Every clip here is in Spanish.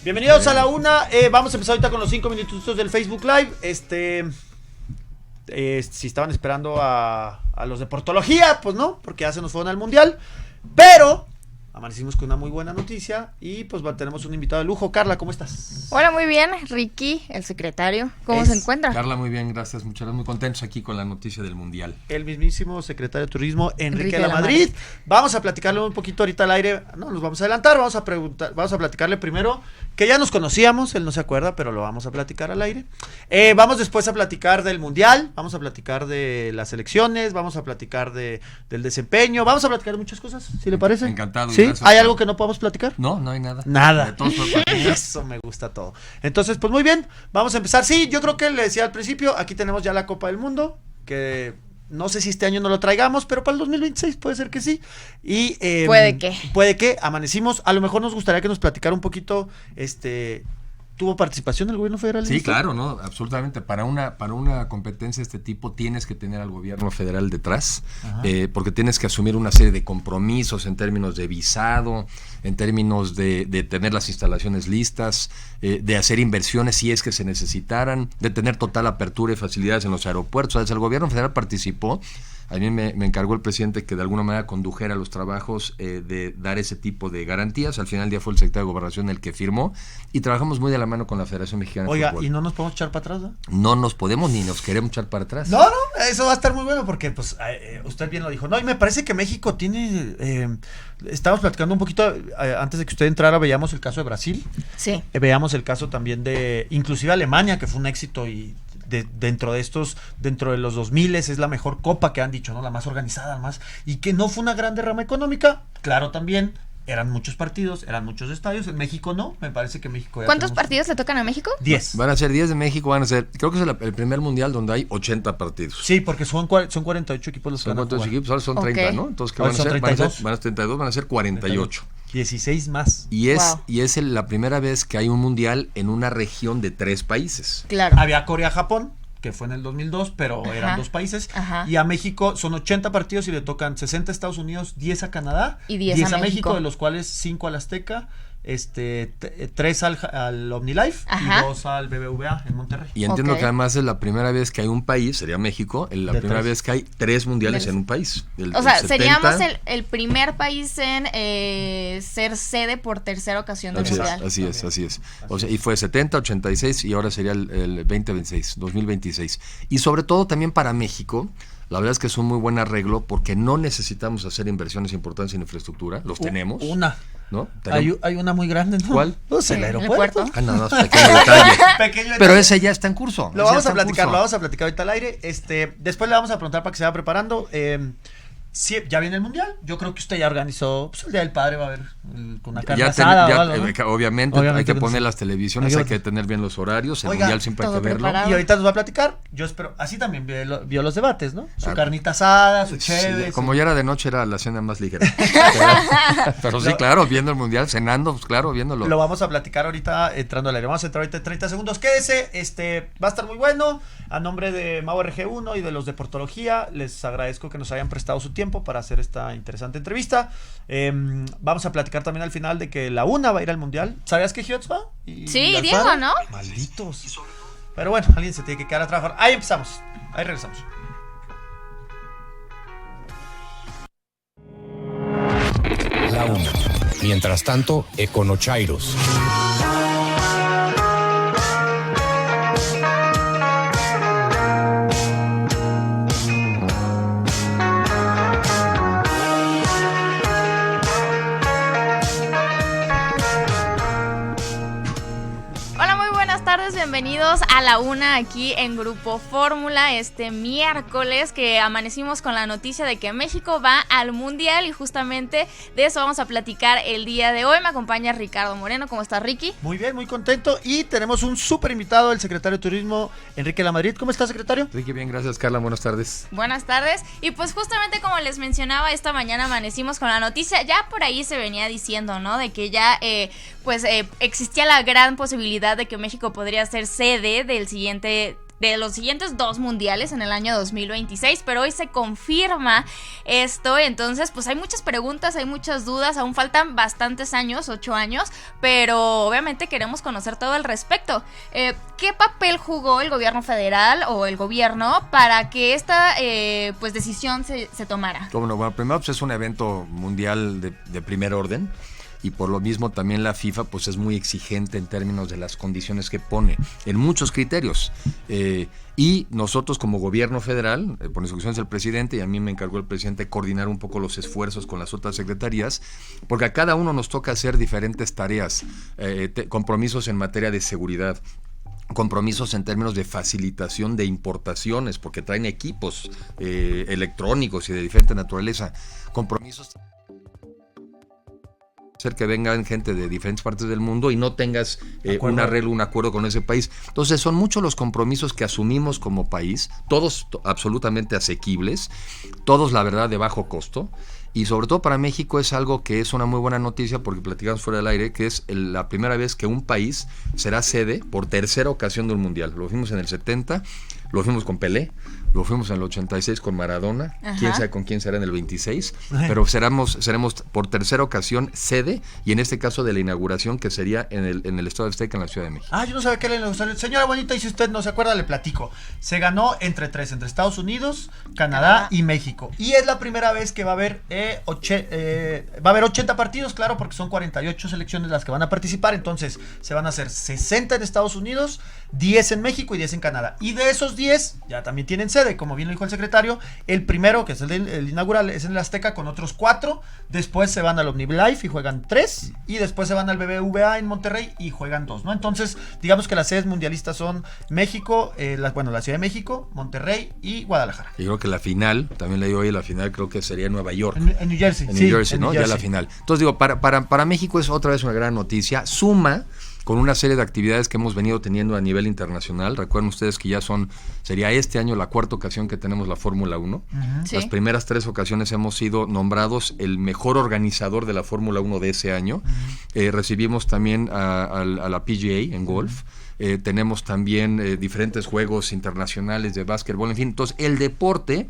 Bienvenidos a la una. Vamos a empezar ahorita con los 5 minutitos del Facebook Live. Si estaban esperando a los de Portología, pues no, porque ya se nos fueron al Mundial. Pero amanecimos con una muy buena noticia y pues tenemos un invitado de lujo. Carla, ¿cómo estás? Hola, muy bien. Ricky, el secretario, ¿cómo se encuentra? Carla, muy bien, gracias. Muchas gracias. Muy contentos aquí con la noticia del Mundial. El mismísimo secretario de Turismo, Enrique de la Madrid. Vamos a platicarle un poquito ahorita al aire. No nos vamos a adelantar, vamos a platicarle primero, que ya nos conocíamos, él no se acuerda, pero lo vamos a platicar al aire. Vamos después a platicar del Mundial, vamos a platicar de las elecciones, vamos a platicar del desempeño, vamos a platicar de muchas cosas, ¿sí le parece? Encantado. ¿Sí? ¿Hay algo que no podamos platicar? No hay nada. Nada. Eso me gusta todo. Entonces, pues muy bien, vamos a empezar. Sí, yo creo que le decía al principio, aquí tenemos ya la Copa del Mundo, que no sé si este año no lo traigamos, pero para el 2026 puede ser que sí. Y puede que amanecimos. A lo mejor nos gustaría que nos platicara un poquito, ¿tuvo participación el gobierno federal? Sí, claro, no, absolutamente. Para una competencia de este tipo tienes que tener al gobierno federal detrás, porque tienes que asumir una serie de compromisos en términos de visado, en términos de tener las instalaciones listas, de hacer inversiones si es que se necesitaran, de tener total apertura y facilidades en los aeropuertos. O sea, el gobierno federal participó. A mí me encargó el presidente que de alguna manera condujera los trabajos de dar ese tipo de garantías. Al final del día fue el secretario de Gobernación el que firmó y trabajamos muy de la mano con la Federación Mexicana de Fútbol. ¿Y no nos podemos echar para atrás? No nos podemos ni nos queremos echar para atrás. No, eso va a estar muy bueno porque pues usted bien lo dijo. No, y me parece que México tiene... estábamos platicando un poquito, antes de que usted entrara, veíamos el caso de Brasil. Sí. Veíamos el caso también de, inclusive Alemania, que fue un éxito y... dentro de los 2000 es la mejor copa que han dicho, ¿no? La más organizada, y que no fue una gran derrama económica. Claro, también eran muchos partidos, eran muchos estadios. En México no, me parece que México... ¿Cuántos partidos le tocan a México? 10. Van a ser 10 de México, creo que es el primer mundial donde hay 80 partidos. Sí, porque son 48 equipos los que van a jugar. Son 48 equipos, ahora son 30, ¿no? Entonces, ¿qué van a ser? 32. Van a ser 32, van a ser 48. 16 más. Y es la primera vez que hay un mundial en una región de 3 países. Claro. Había Corea-Japón, que fue en el 2002, pero eran 2 países. Y a México son 80 partidos y le tocan 60 a Estados Unidos, 10 a Canadá y 10 a México, de los cuales 5 al Azteca, 3 al OmniLife y 2 al BBVA en Monterrey. Y entiendo que además es la primera vez que hay un país, sería México, la primera vez que hay 3 mundiales en un país. Seríamos el primer país en ser sede por tercera ocasión del mundial. Así es. O sea, y fue 70, 86 y ahora sería el 2026, 2026. Y sobre todo también para México, la verdad es que es un muy buen arreglo porque no necesitamos hacer inversiones importantes en infraestructura, los tenemos. ¿No? Hay una muy grande, ¿no? ¿Cuál? Pues el aeropuerto. Nada más pequeño detalle. Pero ese ya está en curso. Lo vamos a platicar ahorita al aire. Después le vamos a preguntar para que se vaya preparando. Sí, ya viene el Mundial. Yo creo que usted ya organizó, pues el Día del Padre va a haber con una carne asada o algo, ¿no? Obviamente hay que poner las televisiones, hay que tener bien los horarios, el Mundial siempre hay que verlo. Y ahorita nos va a platicar, yo espero, así también vio los debates, ¿no? Su carnita asada, su chévere. Como ya era de noche, era la cena más ligera. Pero sí, claro, viendo el Mundial, cenando, pues claro, viéndolo. Lo vamos a platicar ahorita entrando al aire. Vamos a entrar ahorita en 30 segundos. Quédese, va a estar muy bueno. A nombre de Mau RG1 y de los de Portología, les agradezco que nos hayan prestado su tiempo para hacer esta interesante entrevista. Vamos a platicar también al final de que la UNA va a ir al Mundial. ¿Sabías que Hiots va? Sí, Diego, ¿no? Malditos. Pero bueno, alguien se tiene que quedar a trabajar. Ahí empezamos. Ahí regresamos. La UNA. Mientras tanto, Econochairos. Bienvenidos a la una aquí en Grupo Fórmula este miércoles que amanecimos con la noticia de que México va al Mundial y justamente de eso vamos a platicar el día de hoy. Me acompaña Ricardo Moreno. ¿Cómo estás, Ricky? Muy bien, muy contento y tenemos un súper invitado, el secretario de Turismo, Enrique de la Madrid. ¿Cómo estás, secretario? Ricky, bien, gracias, Carla. Buenas tardes. Buenas tardes. Y pues justamente como les mencionaba, esta mañana amanecimos con la noticia, ya por ahí se venía diciendo, ¿no? De que ya existía la gran posibilidad de que México podría ser sede del siguiente de los siguientes 2 mundiales en el año 2026, pero hoy se confirma esto. Entonces pues hay muchas preguntas, hay muchas dudas, aún faltan bastantes años, 8 años, pero obviamente queremos conocer todo al respecto. ¿Qué papel jugó el gobierno federal o el gobierno para que esta pues decisión se tomara? Bueno, primero pues es un evento mundial de primer orden, y por lo mismo también la FIFA pues es muy exigente en términos de las condiciones que pone, en muchos criterios. Y nosotros como gobierno federal, por instrucciones del presidente, y a mí me encargó el presidente coordinar un poco los esfuerzos con las otras secretarías, porque a cada uno nos toca hacer diferentes tareas, compromisos en materia de seguridad, compromisos en términos de facilitación de importaciones, porque traen equipos electrónicos y de diferente naturaleza, compromisos hacer que vengan gente de diferentes partes del mundo y no tengas un arreglo, un acuerdo con ese país. Entonces son muchos los compromisos que asumimos como país, todos absolutamente asequibles, todos la verdad de bajo costo, y sobre todo para México es algo que es una muy buena noticia, porque platicamos fuera del aire que es la primera vez que un país será sede por tercera ocasión de un mundial. Lo fuimos en el 70, lo fuimos con Pelé, lo fuimos en el 86 con Maradona, quién sabe con quién será en el 26, pero seremos por tercera ocasión sede, y en este caso de la inauguración, que sería en el Estado de Azteca, en la Ciudad de México. Yo no sabía que era la inauguración. Señora bonita, y si usted no se acuerda, le platico. Se ganó entre Estados Unidos, Canadá y México, y es la primera vez que va a haber 80 partidos, claro, porque son 48 selecciones las que van a participar. Entonces se van a hacer 60 en Estados Unidos, 10 en México y 10 en Canadá, y de esos 10 ya también tienen sede, como bien lo dijo el secretario. El primero, que es el inaugural, es en el Azteca con otros 4, después se van al OmniLife y juegan 3, y después se van al BBVA en Monterrey y juegan 2, ¿no? Entonces digamos que las sedes mundialistas son México, la Ciudad de México, Monterrey y Guadalajara. Y creo que la final, también le digo hoy, la final creo que sería en Nueva York. En New Jersey. En New Jersey, ¿no? Ya la final. Entonces digo, para México es otra vez una gran noticia. Suma con una serie de actividades que hemos venido teniendo a nivel internacional. Recuerden ustedes que sería este año la 4ª ocasión que tenemos la Fórmula 1. Sí. Las primeras 3 ocasiones hemos sido nombrados el mejor organizador de la Fórmula 1 de ese año. Recibimos también a la PGA en golf. Tenemos también diferentes juegos internacionales de básquetbol, en fin. Entonces, el deporte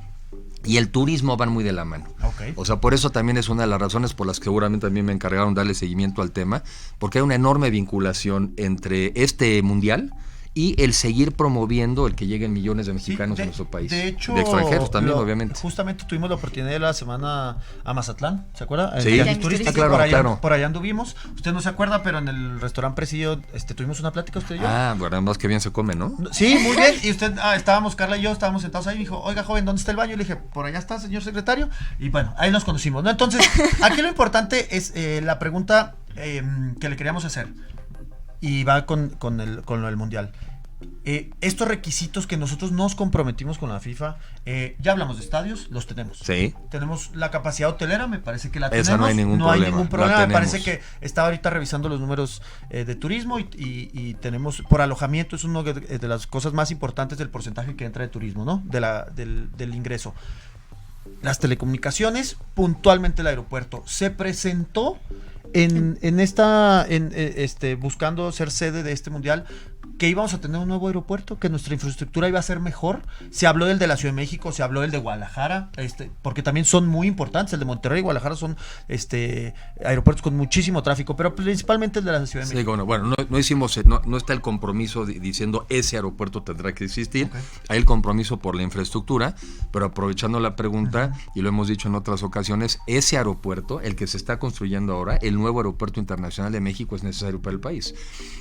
y el turismo van muy de la mano. Okay. O sea, por eso también es una de las razones por las que seguramente también me encargaron darle seguimiento al tema, porque hay una enorme vinculación entre este mundial y el seguir promoviendo el que lleguen millones de mexicanos a nuestro país. De hecho, de extranjeros también, obviamente. Justamente tuvimos la oportunidad de la semana a Mazatlán, ¿se acuerda? Sí, turístico, claro, claro. Por allá anduvimos. Usted no se acuerda, pero en el restaurante Presidio tuvimos una plática usted y yo. Bueno, más que bien se come, ¿no? Sí, muy bien. Y usted, Carla y yo estábamos sentados ahí y me dijo, oiga, joven, ¿dónde está el baño? Y le dije, por allá está, señor secretario. Y bueno, ahí nos conocimos, ¿no? Entonces, aquí lo importante es la pregunta que le queríamos hacer. Y va con lo del mundial. Estos requisitos que nosotros nos comprometimos con la FIFA, ya hablamos de estadios, los tenemos. Sí. Tenemos la capacidad hotelera, me parece que la Esa tenemos. no hay ningún problema. Me parece que estaba ahorita revisando los números de turismo y tenemos, por alojamiento, es una de las cosas más importantes del porcentaje que entra de turismo, ¿no? Del ingreso. Las telecomunicaciones, puntualmente el aeropuerto. Se presentó buscando ser sede de este mundial, que íbamos a tener un nuevo aeropuerto, que nuestra infraestructura iba a ser mejor. Se habló del de la Ciudad de México, se habló del de Guadalajara, porque también son muy importantes. El de Monterrey y Guadalajara son aeropuertos con muchísimo tráfico, pero principalmente el de la Ciudad de México. Sí, bueno, no está el compromiso diciendo ese aeropuerto tendrá que existir. Okay. Hay el compromiso por la infraestructura, pero aprovechando la pregunta, y lo hemos dicho en otras ocasiones, ese aeropuerto, el que se está construyendo ahora, el nuevo aeropuerto internacional de México, es necesario para el país.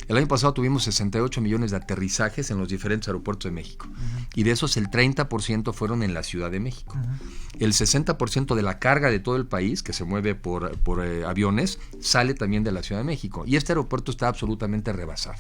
El año pasado tuvimos 68 millones de aterrizajes en los diferentes aeropuertos de México, y de esos el 30% fueron en la Ciudad de México. El 60% de la carga de todo el país, que se mueve por aviones, sale también de la Ciudad de México, y este aeropuerto está absolutamente rebasado.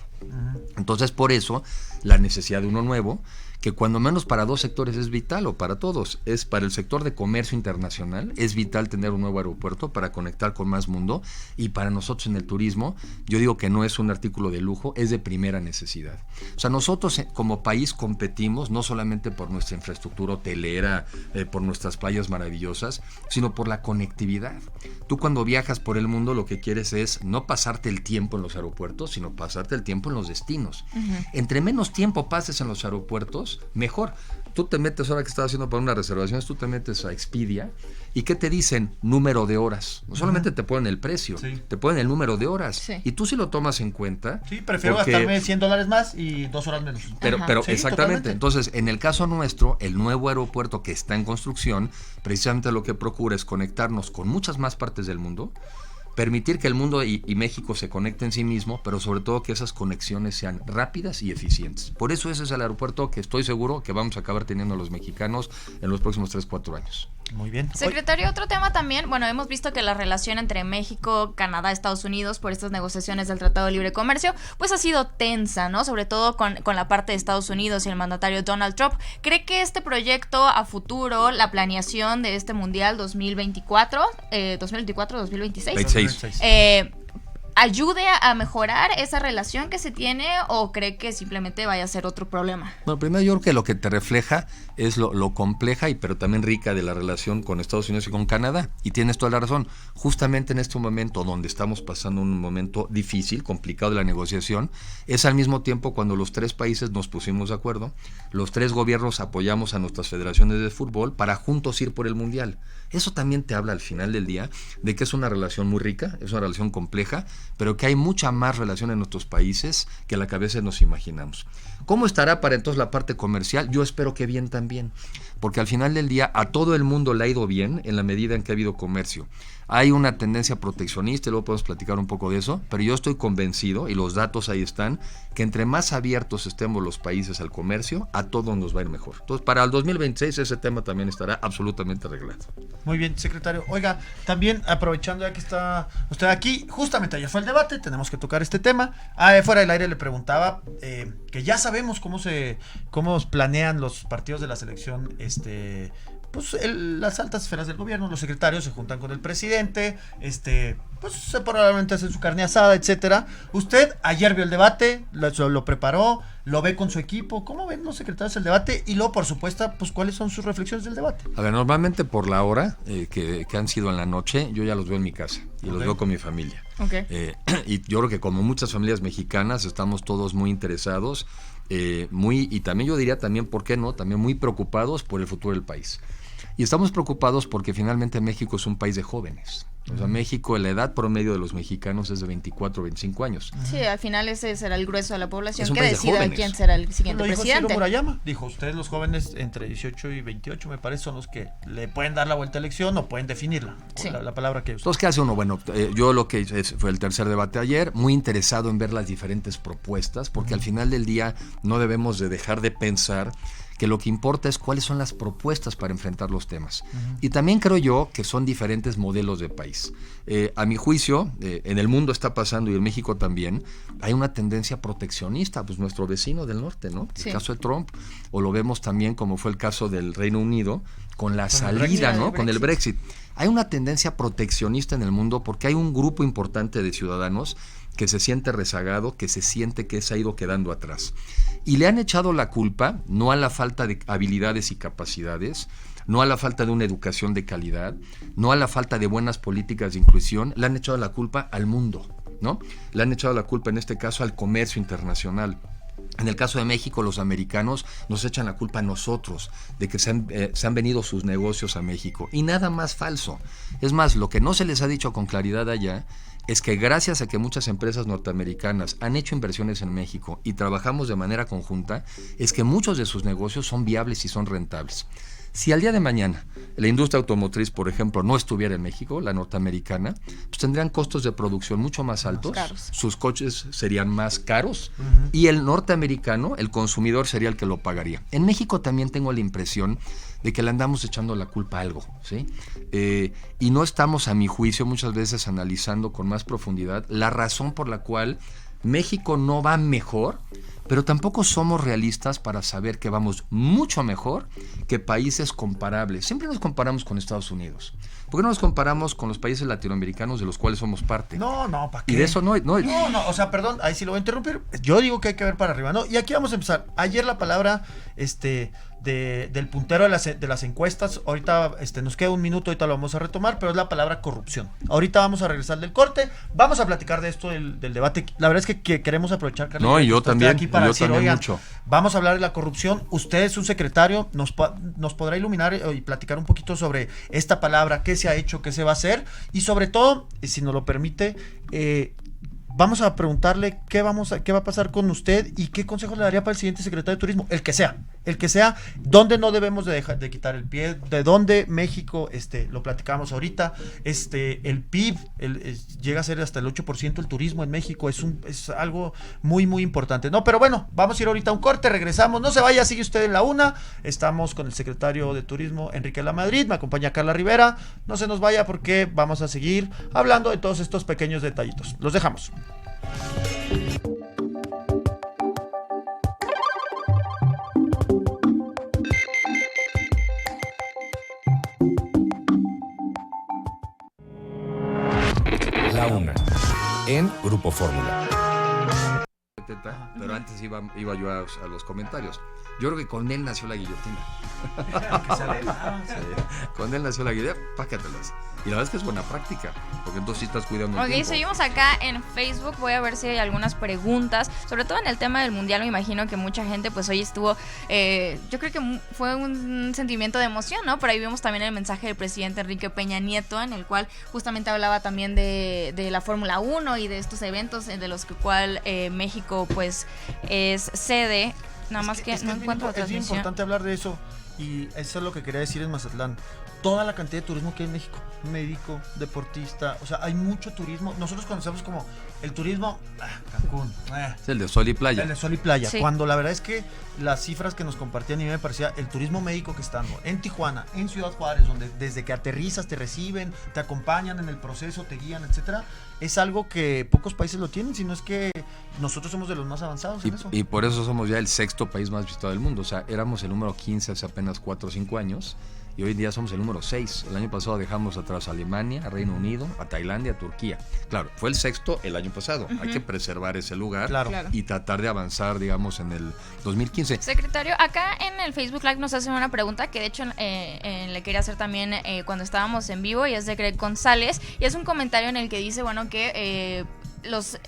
Entonces, por eso, la necesidad de uno nuevo, que cuando menos para 2 sectores es vital, o para todos. Es para el sector de comercio internacional, es vital tener un nuevo aeropuerto para conectar con más mundo, y para nosotros en el turismo, yo digo que no es un artículo de lujo, es de primera necesidad. O sea, nosotros como país competimos no solamente por nuestra infraestructura hotelera, por nuestras playas maravillosas, sino por la conectividad. Tú cuando viajas por el mundo lo que quieres es no pasarte el tiempo en los aeropuertos, sino pasarte el tiempo en los destinos. Entre menos tiempo pases en los aeropuertos, mejor. Tú te metes, ahora que estás haciendo para una reservación, tú te metes a Expedia, ¿y qué te dicen? Número de horas. No solamente te ponen el precio, te ponen el número de horas. Sí. Y tú sí lo tomas en cuenta. Sí, prefiero gastarme $100 más y 2 horas menos. Pero sí, exactamente. Totalmente. Entonces, en el caso nuestro, el nuevo aeropuerto que está en construcción, precisamente lo que procura es conectarnos con muchas más partes del mundo, permitir que el mundo y México se conecten en sí mismo, pero sobre todo que esas conexiones sean rápidas y eficientes. Por eso ese es el aeropuerto que estoy seguro que vamos a acabar teniendo los mexicanos en los próximos 3-4 años. Muy bien. Secretario, otro tema también, bueno, hemos visto que la relación entre México, Canadá, Estados Unidos por estas negociaciones del Tratado de Libre Comercio, pues ha sido tensa, ¿no? Sobre todo con la parte de Estados Unidos y el mandatario Donald Trump. ¿Cree que este proyecto a futuro, la planeación de este Mundial 2024, 2026, 26, ayude a mejorar esa relación que se tiene, o cree que simplemente vaya a ser otro problema? Bueno, primero yo creo que lo que te refleja es lo compleja pero también rica de la relación con Estados Unidos y con Canadá, y tienes toda la razón. Justamente en este momento donde estamos pasando un momento difícil, complicado de la negociación, es al mismo tiempo cuando los 3 países nos pusimos de acuerdo, los 3 gobiernos apoyamos a nuestras federaciones de fútbol para juntos ir por el Mundial. Eso también te habla al final del día de que es una relación muy rica, es una relación compleja, pero que hay mucha más relación en nuestros países que la que a veces nos imaginamos. ¿Cómo estará para entonces la parte comercial? Yo espero que bien también, porque al final del día a todo el mundo le ha ido bien en la medida en que ha habido comercio. Hay una tendencia proteccionista, y luego podemos platicar un poco de eso, pero yo estoy convencido, y los datos ahí están, que entre más abiertos estemos los países al comercio, a todos nos va a ir mejor. Entonces, para el 2026 ese tema también estará absolutamente arreglado. Muy bien, secretario. Oiga, también aprovechando ya que está usted aquí, justamente ayer fue el debate, tenemos que tocar este tema. Fuera del aire le preguntaba que ya sabemos cómo planean los partidos de la selección, pues las altas esferas del gobierno, los secretarios se juntan con el presidente, pues probablemente hacen su carne asada, etcétera. Usted ayer vio el debate, lo preparó, lo ve con su equipo. ¿Cómo ven los secretarios el debate? Y luego, por supuesto, pues ¿cuáles son sus reflexiones del debate? A ver, normalmente por la hora que han sido en la noche, yo ya los veo en mi casa y los veo con mi familia. Y yo creo que como muchas familias mexicanas estamos todos muy interesados, y también yo diría también, ¿por qué no? También muy preocupados por el futuro del país. Y estamos preocupados porque finalmente México es un país de jóvenes. O sea, México, la edad promedio de los mexicanos es de 24 o 25 años. Sí, al final ese será el grueso de la población que de decida quién será el siguiente presidente. Ciro Murayama dijo, ustedes los jóvenes entre 18 y 28 me parece son los que le pueden dar la vuelta a la elección o pueden definirla. Sí. La palabra que usted. Entonces, ¿qué hace uno? Bueno, yo lo que hice fue el tercer debate ayer, muy interesado en ver las diferentes propuestas, porque al final del día no debemos de dejar de pensar que lo que importa es cuáles son las propuestas para enfrentar los temas. Y también creo yo que son diferentes modelos de país. A mi juicio, en el mundo está pasando y en México también, hay una tendencia proteccionista, pues nuestro vecino del norte, ¿no? Sí. El caso de Trump, o lo vemos también como fue el caso del Reino Unido, con la salida, ¿no? Con el Brexit. Hay una tendencia proteccionista en el mundo porque hay un grupo importante de ciudadanos que se siente rezagado, que se siente que se ha ido quedando atrás. Y le han echado la culpa, no a la falta de habilidades y capacidades, no a la falta de una educación de calidad, no a la falta de buenas políticas de inclusión, le han echado la culpa al mundo, ¿no? Le han echado la culpa en este caso al comercio internacional. En el caso de México, los americanos nos echan la culpa a nosotros de que se han venido sus negocios a México. Y nada más falso. Es más, lo que no se les ha dicho con claridad allá es que gracias a que muchas empresas norteamericanas han hecho inversiones en México y trabajamos de manera conjunta, es que muchos de sus negocios son viables y son rentables. Si al día de mañana la industria automotriz, por ejemplo, no estuviera en México, la norteamericana, pues tendrían costos de producción mucho más altos, sus coches serían más caros y el norteamericano, el consumidor, sería el que lo pagaría. En México también tengo la impresión de que le andamos echando la culpa a algo, ¿sí? Y no estamos, a mi juicio, muchas veces analizando con más profundidad la razón por la cual México no va mejor pero tampoco somos realistas para saber que vamos mucho mejor que países comparables. Siempre nos comparamos con Estados Unidos. ¿Por qué no nos comparamos con los países latinoamericanos de los cuales somos parte? No, ¿para qué? Y de eso no, o sea, perdón, ahí sí lo voy a interrumpir. Yo digo que hay que ver para arriba, ¿no? Y aquí vamos a empezar. Ayer la palabra del puntero de las encuestas, ahorita nos queda un minuto, ahorita lo vamos a retomar, pero es la palabra corrupción. Ahorita vamos a regresar del corte, vamos a platicar de esto del debate. La verdad es que queremos aprovechar, Carlos. No, y yo también, aquí para decir, oigan, mucho. Vamos a hablar de la corrupción. Usted es un secretario, nos podrá iluminar y platicar un poquito sobre esta palabra, qué se ha hecho, qué se va a hacer, y sobre todo, si nos lo permite, vamos a preguntarle qué va a pasar con usted y qué consejos le daría para el siguiente secretario de Turismo, el que sea, dónde no debemos de dejar de quitar el pie, de dónde México, lo platicamos ahorita, el PIB llega a ser hasta el 8% el turismo en México, es algo muy muy importante, ¿no? Pero bueno, vamos a ir ahorita a un corte, regresamos, no se vaya, sigue usted en la una, estamos con el secretario de Turismo, Enrique Lamadrid, me acompaña Carla Rivera, no se nos vaya porque vamos a seguir hablando de todos estos pequeños detallitos, los dejamos. La una, en Grupo Fórmula. Pero antes iba yo a los comentarios. Yo creo que con él nació la guillotina. Con él nació la guillotina, pácatelas. Y la verdad es que es buena práctica, porque entonces sí estás cuidando el tiempo. Ok, seguimos acá en Facebook, voy a ver si hay algunas preguntas, sobre todo en el tema del Mundial. Me imagino que mucha gente pues hoy estuvo, yo creo que fue un sentimiento de emoción, ¿no? Por ahí vimos también el mensaje del presidente Enrique Peña Nieto, en el cual justamente hablaba también de la Fórmula 1 y de estos eventos de los cual México pues es sede, nada más que no encuentro la transmisión. Es bien importante hablar de eso, y eso es lo que quería decir en Mazatlán. Toda la cantidad de turismo que hay en México, médico, deportista, o sea, hay mucho turismo. Nosotros conocemos como el turismo Cancún, es el de sol y playa. El de sol y playa, sí. Cuando la verdad es que las cifras que nos compartían, a mí me parecía el turismo médico que estando en Tijuana, en Ciudad Juárez, donde desde que aterrizas te reciben, te acompañan en el proceso, te guían, etcétera, es algo que pocos países lo tienen, sino es que nosotros somos de los más avanzados en eso. Y por eso somos ya el 6º país más visitado del mundo. O sea, éramos el número 15 hace apenas 4 o 5 años. Y hoy en día somos el número 6. El año pasado dejamos atrás a Alemania, a Reino Unido, a Tailandia, a Turquía. Claro, fue el 6º el año pasado. Uh-huh. Hay que preservar ese lugar, claro, y tratar de avanzar, digamos, en el 2015. Secretario, acá en el Facebook Live nos hacen una pregunta que de hecho le quería hacer también cuando estábamos en vivo, y es de Greg González. Y es un comentario en el que dice, bueno, que los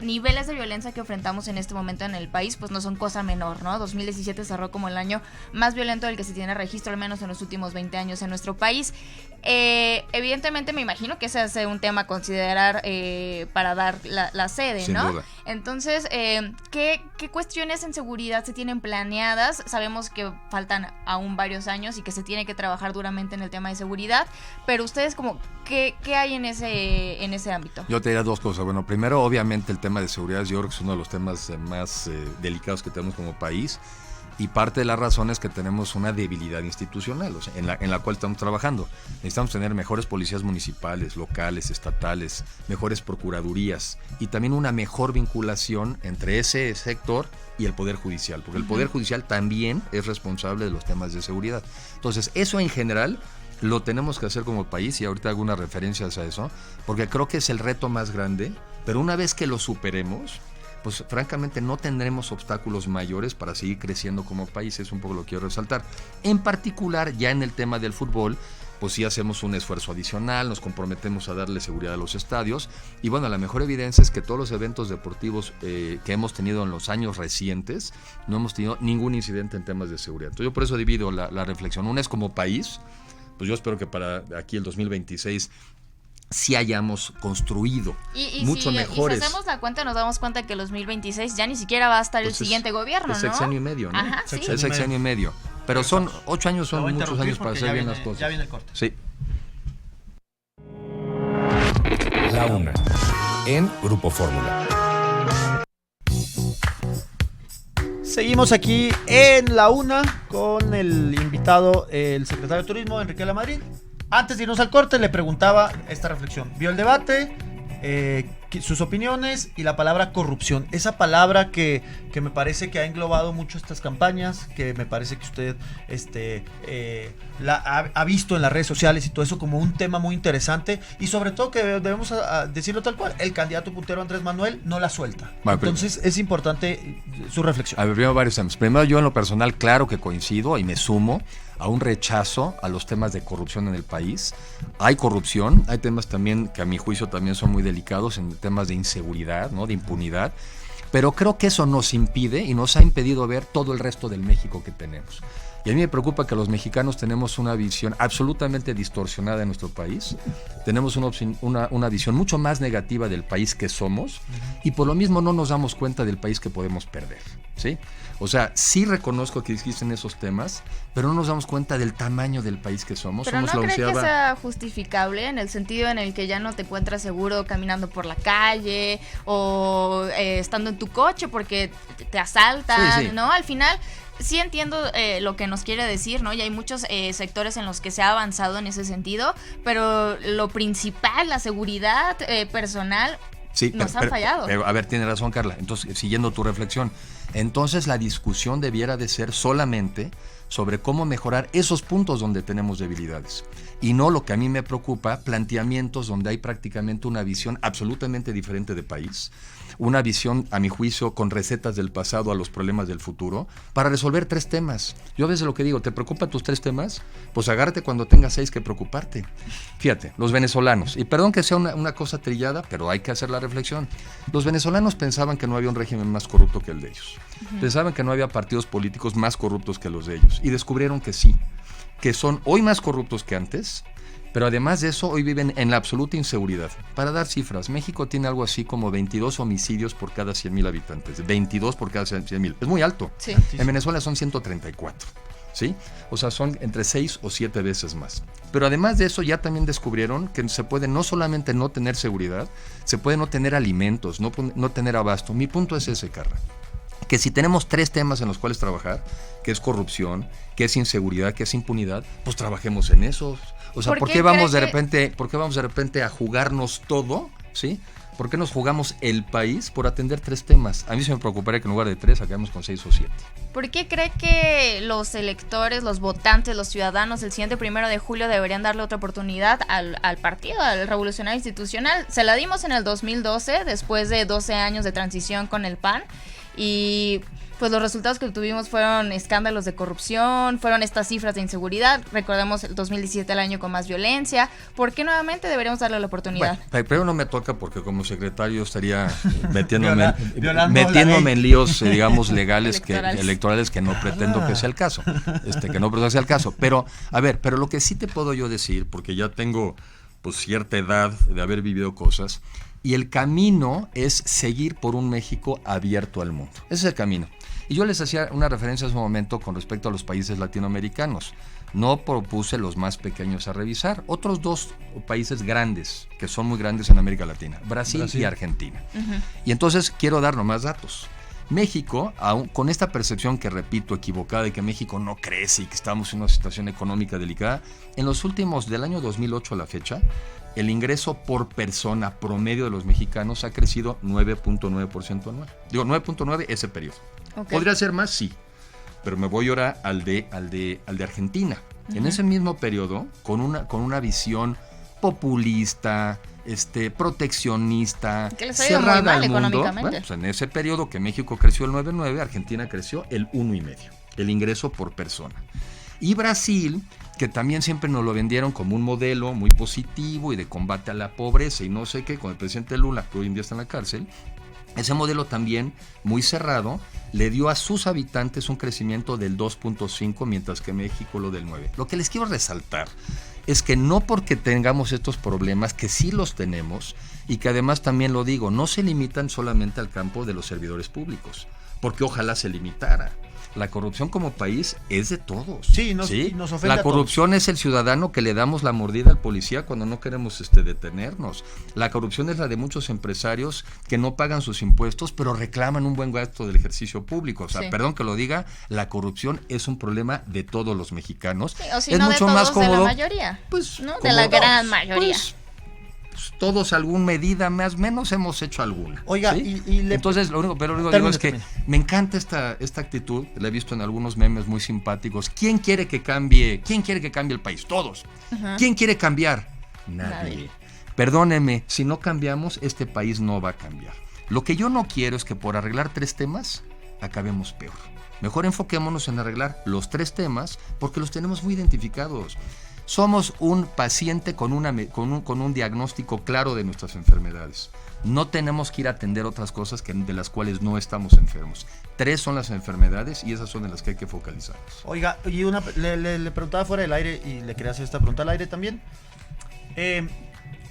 niveles de violencia que enfrentamos en este momento en el país pues no son cosa menor, ¿no? 2017 cerró como el año más violento del que se tiene registro, al menos en los últimos 20 años en nuestro país. Evidentemente me imagino que ese es un tema a considerar para dar la sede, sin ¿no? duda. Entonces, ¿qué cuestiones en seguridad se tienen planeadas? Sabemos que faltan aún varios años y que se tiene que trabajar duramente en el tema de seguridad, pero ustedes como, ¿qué hay en ese ámbito? Yo te diría dos cosas. Bueno, primero, obviamente el tema de seguridad yo creo que es uno de los temas más delicados que tenemos como país. Y parte de la razón es que tenemos una debilidad institucional, o sea, en la cual estamos trabajando. Necesitamos tener mejores policías municipales, locales, estatales, mejores procuradurías y también una mejor vinculación entre ese sector y el Poder Judicial, porque el Poder Judicial también es responsable de los temas de seguridad. Entonces, eso en general lo tenemos que hacer como país, y ahorita hago unas referencias a eso, porque creo que es el reto más grande, pero una vez que lo superemos, pues francamente no tendremos obstáculos mayores para seguir creciendo como país. Es un poco lo que quiero resaltar. En particular, ya en el tema del fútbol, pues sí hacemos un esfuerzo adicional, nos comprometemos a darle seguridad a los estadios, y bueno, la mejor evidencia es que todos los eventos deportivos que hemos tenido en los años recientes, no hemos tenido ningún incidente en temas de seguridad. Entonces yo por eso divido la reflexión. Una es como país, pues yo espero que para aquí el 2026 sí hayamos construido mucho mejores. Y si hacemos la cuenta, nos damos cuenta que el 2026 ya ni siquiera va a estar pues el siguiente gobierno, ¿no? Es sexenio y medio, ¿no? Ajá, sí. Es sexenio y medio. Pero son 8 años, son muchos años para hacer bien las cosas. Ya viene el corte. Sí. La una, en Grupo Fórmula. Seguimos aquí en la una con el invitado, el secretario de Turismo, Enrique Lamadrid. Antes de irnos al corte, le preguntaba esta reflexión. ¿Vio el debate? sus opiniones y la palabra corrupción. Esa palabra que me parece que ha englobado mucho estas campañas, que me parece que usted ha visto en las redes sociales y todo eso como un tema muy interesante, y sobre todo que debemos decirlo tal cual, el candidato puntero Andrés Manuel no la suelta. Bueno, entonces es importante su reflexión. A ver, primero varios temas. Primero, yo en lo personal, claro que coincido y me sumo a un rechazo a los temas de corrupción en el país. Hay corrupción, hay temas también que a mi juicio también son muy delicados en temas de inseguridad, ¿no? De impunidad, pero creo que eso nos impide y nos ha impedido ver todo el resto del México que tenemos. Y a mí me preocupa que los mexicanos tenemos una visión absolutamente distorsionada de nuestro país, tenemos una visión mucho más negativa del país que somos, y por lo mismo no nos damos cuenta del país que podemos perder, ¿sí? O sea, sí reconozco que existen esos temas, pero no nos damos cuenta del tamaño del país que somos. Pero somos ¿no cree que sea justificable en el sentido en el que ya no te encuentras seguro caminando por la calle o estando en tu coche porque te asaltan, sí. ¿No? Al final sí entiendo lo que nos quiere decir, ¿no? Y hay muchos sectores en los que se ha avanzado en ese sentido, pero lo principal, la seguridad personal, sí, nos han fallado. Pero, a ver, tiene razón, Carla. Entonces, siguiendo tu reflexión, entonces la discusión debiera de ser solamente sobre cómo mejorar esos puntos donde tenemos debilidades, y no lo que a mí me preocupa, planteamientos donde hay prácticamente una visión absolutamente diferente de país, una visión, a mi juicio, con recetas del pasado a los problemas del futuro, para resolver 3 temas. Yo a veces lo que digo, ¿te preocupan tus 3 temas? Pues agárrate cuando tengas 6 que preocuparte. Fíjate, los venezolanos, y perdón que sea una cosa trillada, pero hay que hacer la reflexión. Los venezolanos pensaban que no había un régimen más corrupto que el de ellos. Pensaban que no había partidos políticos más corruptos que los de ellos, y descubrieron que sí, que son hoy más corruptos que antes, pero además de eso hoy viven en la absoluta inseguridad. Para dar cifras, México tiene algo así como 22 homicidios por cada 100,000 habitantes, 22 por cada 100,000, es muy alto. Sí. En Venezuela son 134, ¿sí? O sea, son entre 6 o 7 veces más. Pero además de eso ya también descubrieron que se puede no solamente no tener seguridad, se puede no tener alimentos, no tener abasto. Mi punto es ese, Carla, que si tenemos 3 temas en los cuales trabajar, que es corrupción, que es inseguridad, que es impunidad, pues trabajemos en esos. O sea, ¿por qué vamos de repente a jugarnos todo, ¿sí? ¿Por qué nos jugamos el país por atender 3 temas? A mí se me preocuparía que en lugar de 3 acabemos con 6 o 7. ¿Por qué cree que los electores, los votantes, los ciudadanos el siguiente 1 de julio deberían darle otra oportunidad al partido, al Revolucionario Institucional? Se la dimos en el 2012, después de 12 años de transición con el PAN, y pues los resultados que tuvimos fueron escándalos de corrupción, fueron estas cifras de inseguridad. Recordemos el 2017, el año con más violencia. ¿Por qué nuevamente deberíamos darle la oportunidad? Bueno, pero no me toca porque como secretario estaría metiéndome en líos, digamos, legales electorales que no pretendo que sea el caso. Que no pretendo que sea el caso. Pero, a ver, pero lo que sí te puedo yo decir, porque ya tengo pues cierta edad de haber vivido cosas, y el camino es seguir por un México abierto al mundo. Ese es el camino. Y yo les hacía una referencia en ese momento con respecto a los países latinoamericanos. No propuse los más pequeños a revisar. Otros 2 países grandes, que son muy grandes en América Latina, Brasil. Y Argentina. Uh-huh. Y entonces quiero dar nomás datos. México, aún con esta percepción que repito equivocada de que México no crece y que estamos en una situación económica delicada, en los últimos del año 2008 a la fecha, el ingreso por persona promedio de los mexicanos ha crecido 9.9% anual. Digo, 9.9 ese periodo. Okay. ¿Podría ser más? Sí. Pero me voy ahora al de Argentina. Uh-huh. En ese mismo periodo, con una visión populista, proteccionista, que les ha ido muy mal económicamente. Bueno, pues en ese periodo que México creció el 9.9, Argentina creció el 1.5, el ingreso por persona. Y Brasil, que también siempre nos lo vendieron como un modelo muy positivo y de combate a la pobreza y no sé qué, con el presidente Lula, que hoy en día está en la cárcel, ese modelo también muy cerrado le dio a sus habitantes un crecimiento del 2.5, mientras que México lo del 9. Lo que les quiero resaltar es que no porque tengamos estos problemas, que sí los tenemos, y que además también lo digo, no se limitan solamente al campo de los servidores públicos, porque ojalá se limitara. La corrupción como país es de todos. Sí, nos ofende. La corrupción es el ciudadano que le damos la mordida al policía cuando no queremos detenernos. La corrupción es la de muchos empresarios que no pagan sus impuestos, pero reclaman un buen gasto del ejercicio público. O sea, sí. Perdón que lo diga, la corrupción es un problema de todos los mexicanos. Sí, o si es no mucho de todos, más cómodo, de la mayoría. Pues, ¿no? De la gran mayoría. Pues, pues, todos alguna medida más o menos hemos hecho alguna. Oiga, ¿sí? Entonces, lo único que digo es que me encanta esta actitud, la he visto en algunos memes muy simpáticos. ¿Quién quiere que cambie el país? Todos. ¿Quién quiere cambiar? Nadie. Perdóneme, si no cambiamos, este país no va a cambiar. Lo que yo no quiero es que por arreglar 3 temas, acabemos peor. Mejor enfoquémonos en arreglar los 3 temas porque los tenemos muy identificados. Somos un paciente con un diagnóstico claro de nuestras enfermedades. No tenemos que ir a atender otras cosas de las cuales no estamos enfermos. 3 son las enfermedades y esas son en las que hay que focalizarnos. Oiga, y le preguntaba fuera del aire y le quería hacer esta pregunta al aire también.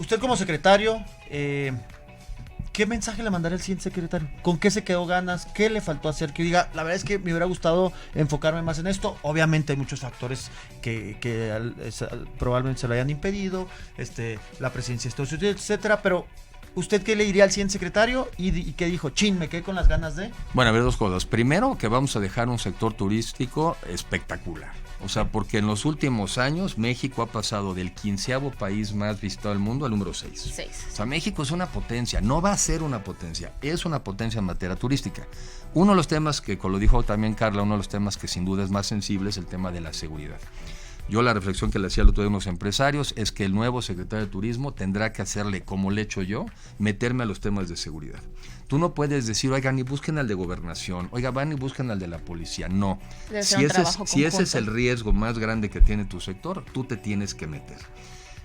Usted como secretario, ¿qué mensaje le mandaría al siguiente secretario? ¿Con qué se quedó ganas? ¿Qué le faltó hacer? Que diga, la verdad es que me hubiera gustado enfocarme más en esto. Obviamente hay muchos factores que probablemente se lo hayan impedido, la presidencia, etcétera, pero ¿usted qué le diría al siguiente secretario? ¿Y qué dijo? Me quedé con las ganas de... Bueno, a ver, 2 cosas. Primero, que vamos a dejar un sector turístico espectacular. O sea, porque en los últimos años México ha pasado del 15º país más visitado del mundo al número 6. O sea, México es una potencia, no va a ser una potencia, es una potencia en materia turística. Uno de los temas que, como lo dijo también Carla, uno de los temas que sin duda es más sensible es el tema de la seguridad. Yo la reflexión que le hacía al otro día a unos empresarios es que el nuevo secretario de Turismo tendrá que hacerle, como le he hecho yo, meterme a los temas de seguridad. Tú no puedes decir, oigan, y busquen al de Gobernación, oiga, van y busquen al de la policía. No. Si ese es el riesgo más grande que tiene tu sector, tú te tienes que meter.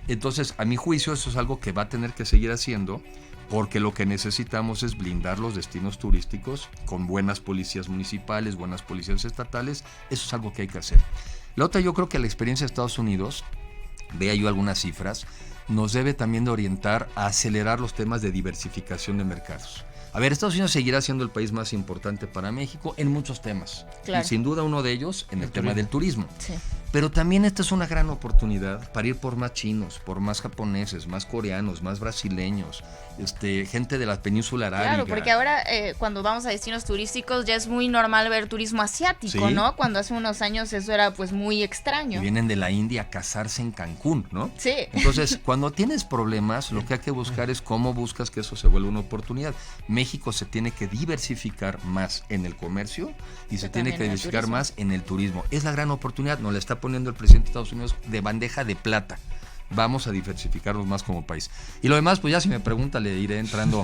Entonces, a mi juicio, eso es algo que va a tener que seguir haciendo, porque lo que necesitamos es blindar los destinos turísticos con buenas policías municipales, buenas policías estatales. Eso es algo que hay que hacer. La otra, yo creo que la experiencia de Estados Unidos, vea yo algunas cifras, nos debe también de orientar a acelerar los temas de diversificación de mercados. A ver, Estados Unidos seguirá siendo el país más importante para México en muchos temas. Claro. Y sin duda uno de ellos en el tema del turismo. Sí. Pero también esta es una gran oportunidad para ir por más chinos, por más japoneses, más coreanos, más brasileños, gente de la península arábiga. Claro, porque ahora cuando vamos a destinos turísticos ya es muy normal ver turismo asiático, ¿sí? ¿no? Cuando hace unos años eso era pues muy extraño. Y vienen de la India a casarse en Cancún, ¿no? Sí. Entonces, cuando tienes problemas, lo que hay que buscar es cómo buscas que eso se vuelva una oportunidad. México se tiene que diversificar más en el comercio y se tiene que diversificar más en el turismo. Es la gran oportunidad, nos la está poniendo el presidente de Estados Unidos de bandeja de plata. Vamos a diversificarnos más como país. Y lo demás, pues ya si me pregunta, le iré entrando,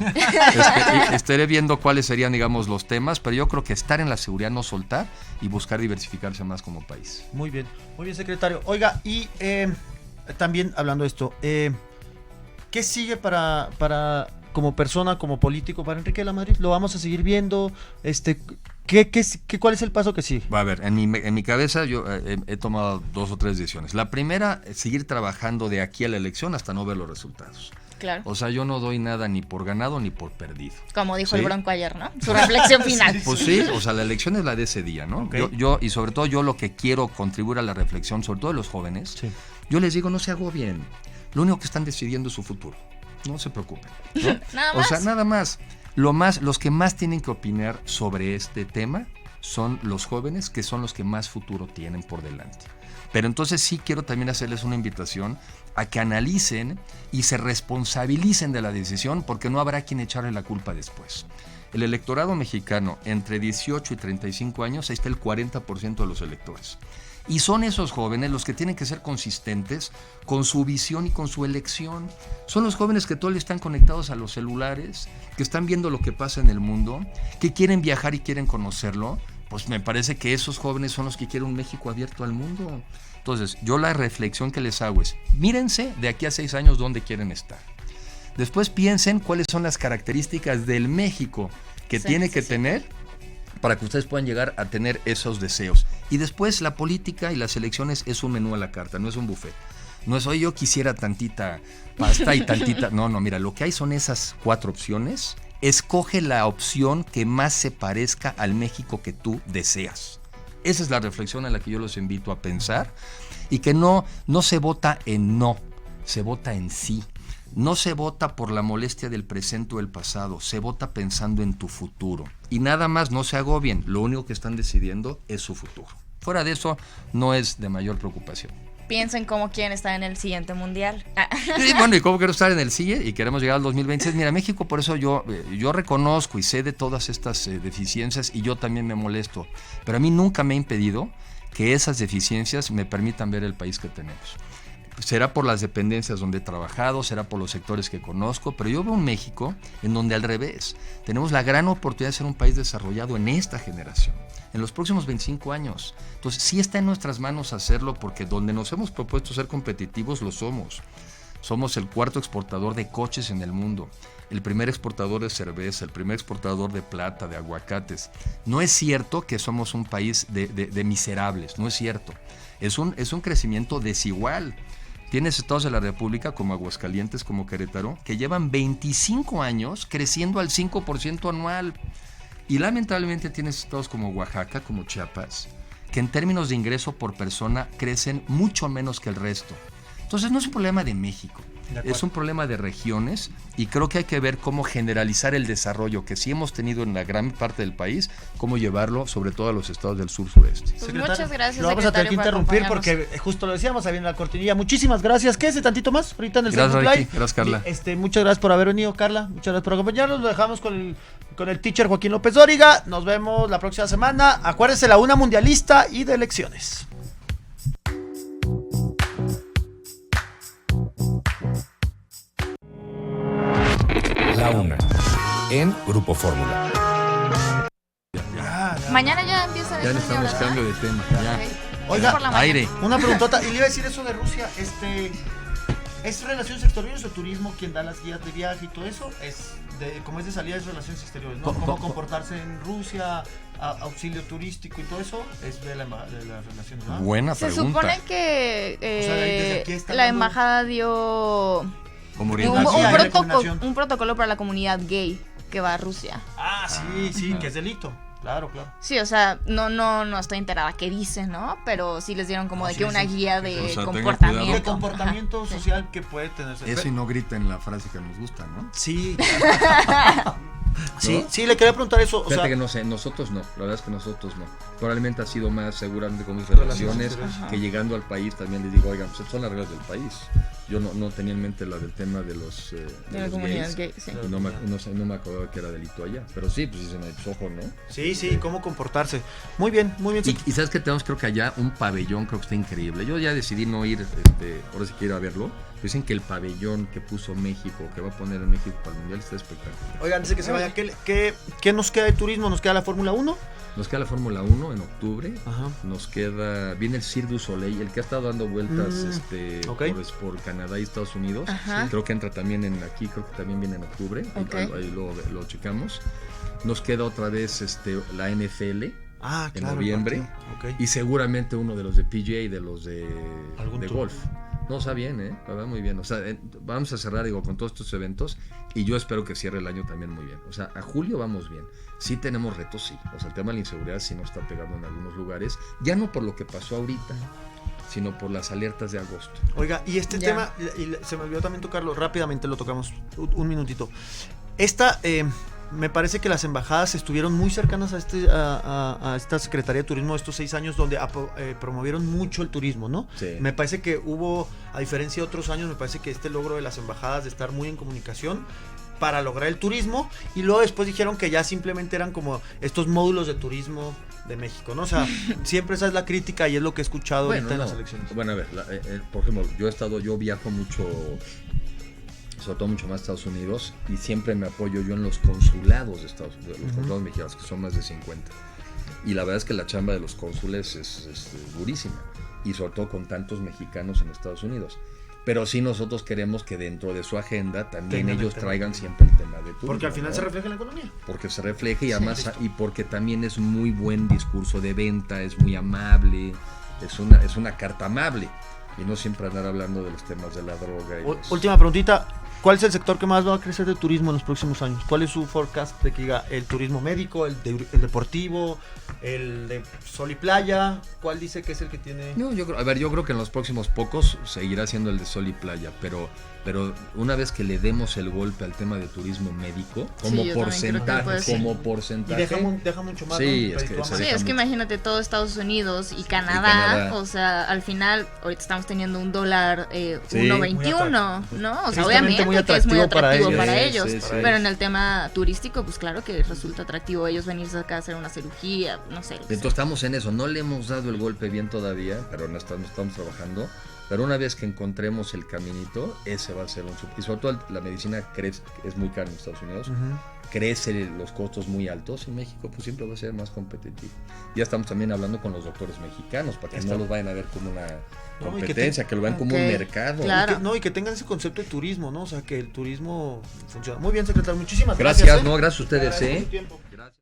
estaré viendo cuáles serían, digamos, los temas, pero yo creo que estar en la seguridad, no soltar y buscar diversificarse más como país. Muy bien, secretario. Oiga, y también hablando de esto, ¿qué sigue para como persona, como político, para Enrique de la Madrid? ¿Lo vamos a seguir viendo? ¿Cuál es el paso que sigue? A ver, en mi cabeza yo he tomado 2 o 3 decisiones. La primera, seguir trabajando de aquí a la elección hasta no ver los resultados. Claro. O sea, yo no doy nada ni por ganado ni por perdido. Como dijo ¿sí? el Bronco ayer, ¿no? Su reflexión final. Pues sí, o sea, la elección es la de ese día, ¿no? Okay. Yo y sobre todo yo lo que quiero contribuir a la reflexión, sobre todo de los jóvenes, sí. Yo les digo, no se agobien. Lo único que están decidiendo es su futuro. No se preocupen, ¿no? Nada más. O sea, nada más. Los que más tienen que opinar sobre este tema son los jóvenes, que son los que más futuro tienen por delante. Pero entonces sí quiero también hacerles una invitación a que analicen y se responsabilicen de la decisión, porque no habrá quien echarle la culpa después. El electorado mexicano entre 18 y 35 años, ahí está el 40% de los electores. Y son esos jóvenes los que tienen que ser consistentes con su visión y con su elección. Son los jóvenes que todo el día están conectados a los celulares, que están viendo lo que pasa en el mundo, que quieren viajar y quieren conocerlo. Pues me parece que esos jóvenes son los que quieren un México abierto al mundo. Entonces, yo la reflexión que les hago es, mírense de aquí a 6 años dónde quieren estar. Después piensen cuáles son las características del México que tiene que tener para que ustedes puedan llegar a tener esos deseos. Y después la política y las elecciones es un menú a la carta, no es un buffet. No es, oye, yo quisiera tantita pasta y tantita... No, mira, lo que hay son esas 4 opciones. Escoge la opción que más se parezca al México que tú deseas. Esa es la reflexión a la que yo los invito a pensar. Y que no se vota en no, se vota en sí. No se vota por la molestia del presente o del pasado, se vota pensando en tu futuro. Y nada más, no se agobien, lo único que están decidiendo es su futuro. Fuera de eso, no es de mayor preocupación. piensen cómo quieren estar en el siguiente mundial. Sí, bueno, y cómo quiero estar en el siguiente y queremos llegar al 2026. Mira, México, por eso yo reconozco y sé de todas estas deficiencias y yo también me molesto, pero a mí nunca me ha impedido que esas deficiencias me permitan ver el país que tenemos. Será por las dependencias donde he trabajado, será por los sectores que conozco, pero yo veo un México en donde al revés, tenemos la gran oportunidad de ser un país desarrollado en esta generación, en los próximos 25 años. Entonces sí está en nuestras manos hacerlo porque donde nos hemos propuesto ser competitivos lo somos. Somos el cuarto exportador de coches en el mundo, el primer exportador de cerveza, el primer exportador de plata, de aguacates. No es cierto que somos un país de miserables, no es cierto. Es un crecimiento desigual. Tienes estados de la República como Aguascalientes, como Querétaro, que llevan 25 años creciendo al 5% anual. Y lamentablemente tienes estados como Oaxaca, como Chiapas, que en términos de ingreso por persona crecen mucho menos que el resto. Entonces no es un problema de México, es un problema de regiones y creo que hay que ver cómo generalizar el desarrollo que sí hemos tenido en la gran parte del país, cómo llevarlo sobre todo a los estados del sur-sureste. Pues muchas gracias, lo vamos a tener que interrumpir porque justo lo decíamos, ahí viene la cortinilla. Muchísimas gracias. Quédese tantito más ahorita en el Gracias, segundo Ricky. play. Gracias, Carla. Muchas gracias por haber venido, Carla. Muchas gracias por acompañarnos. Lo dejamos con el teacher Joaquín López Dóriga. Nos vemos la próxima semana. Acuérdense, la una mundialista y de elecciones. La una, en Grupo Fórmula. Mañana ya empieza Ya el necesitamos ¿verdad? cambio de tema. Ya. Ok. Oiga, Por la mañana. Aire. Una preguntota, y le iba a decir eso de Rusia, ¿es relaciones exteriores o turismo quien da las guías de viaje y todo eso? Como es de salida, es relaciones exteriores, ¿no? Cómo comportarse en Rusia, auxilio turístico y todo eso, es de las relaciones, ¿no? Buena Se pregunta. supone que O sea, desde aquí está la dando- embajada dio Como un- orientación. recomendación. un protocolo para la comunidad gay que va a Rusia. Ah, sí, que es delito. Claro. Sí, o sea, no estoy enterada qué dicen, ¿no? Pero sí les dieron como de sí, que una sí. guía de O sea, tengan comportamiento. De comportamiento Ajá, sí. social que puede tenerse. Eso y no griten la frase que nos gusta, ¿no? Sí. Sí, le quería preguntar eso. O Fíjate sea, que no sé, nosotros no, la verdad es que nosotros no. Probablemente ha sido más seguramente con mis relaciones, Relaciones. que llegando al país también les digo, oigan, pues son las reglas del país. Yo no tenía en mente la del tema de los De la los comunidad gays, gay, sí. y no me acordaba que era delito allá, pero sí, pues dicen, pues ojo, ¿no? sí, cómo comportarse. Muy bien. Y sabes que tenemos, creo que allá un pabellón, creo que está increíble. Yo ya decidí no ir, ahora sí quiero ir a verlo. Dicen que el pabellón que puso México, que va a poner en México para el Mundial, está espectacular. Oigan, antes de que se vaya, ¿qué nos queda de turismo? ¿Nos queda la Fórmula 1? Nos queda la Fórmula 1 en octubre. Ajá. Viene el Cirque du Soleil, el que ha estado dando vueltas ok. por Canadá y Estados Unidos. Ajá. Creo que entra también aquí, creo que también viene en octubre. Ok. Ahí lo checamos. Nos queda otra vez la NFL. Ah, En claro. noviembre. el partido. Ok. Y seguramente uno de los de PGA y de los de Algún tour. golf. No, está bien, la verdad muy bien. O sea, vamos a cerrar, con todos estos eventos y yo espero que cierre el año también muy bien. O sea, a julio vamos bien. Sí tenemos retos, sí. O sea, el tema de la inseguridad sí nos está pegando en algunos lugares. Ya no por lo que pasó ahorita, sino por las alertas de agosto. Oiga, y este Ya. tema, se me olvidó también tocarlo, rápidamente lo tocamos, un minutito. Me parece que las embajadas estuvieron muy cercanas a esta Secretaría de Turismo estos 6 años donde promovieron mucho el turismo, ¿no? Sí. Me parece que hubo, a diferencia de otros años, me parece que este logro de las embajadas de estar muy en comunicación para lograr el turismo, y luego después dijeron que ya simplemente eran como estos módulos de turismo de México, ¿no? O sea, siempre esa es la crítica y es lo que he escuchado ahorita en las elecciones. Bueno, a ver, por ejemplo, yo viajo mucho, sobre todo mucho más a Estados Unidos, y siempre me apoyo yo en los consulados de Estados Unidos, los consulados mexicanos, que son más de 50. Y la verdad es que la chamba de los cónsules es durísima, y sobre todo con tantos mexicanos en Estados Unidos. Pero sí nosotros queremos que dentro de su agenda también Tengan el ellos tema. traigan siempre el tema de turismo. Porque al final ¿no? se refleja en la economía. Porque se refleja y además y porque también es muy buen discurso de venta, es muy amable, es una carta amable y no siempre andar hablando de los temas de la droga. Última preguntita, ¿Cuál es el sector que más va a crecer de turismo en los próximos años? ¿Cuál es su forecast de que diga el turismo médico, el deportivo, el de sol y playa? ¿Cuál dice que es el que tiene? No, yo creo que en los próximos pocos seguirá siendo el de sol y playa, pero una vez que le demos el golpe al tema de turismo médico, como porcentaje, Y deja mucho más. Sí, ¿no? Es que imagínate todo Estados Unidos y Canadá, o sea, al final ahorita estamos teniendo un dólar 1.21, ¿no? O sea, obviamente que es muy atractivo para ellos, pero en el tema turístico, pues claro que resulta atractivo ellos venirse acá a hacer una cirugía, no sé. Entonces estamos en eso, no le hemos dado el golpe bien todavía, pero no estamos trabajando. Pero una vez que encontremos el caminito, ese va a ser y sobre todo la medicina crece, es muy cara en Estados Unidos, crecen los costos muy altos. En México pues siempre va a ser más competitivo. Ya estamos también hablando con los doctores mexicanos para que no los vayan a ver como una competencia, que lo vean como un mercado. Claro. Y que tengan ese concepto de turismo, ¿no? O sea, que el turismo funciona. Muy bien, secretario, muchísimas gracias. Gracias a ustedes. Gracias por su tiempo. Gracias.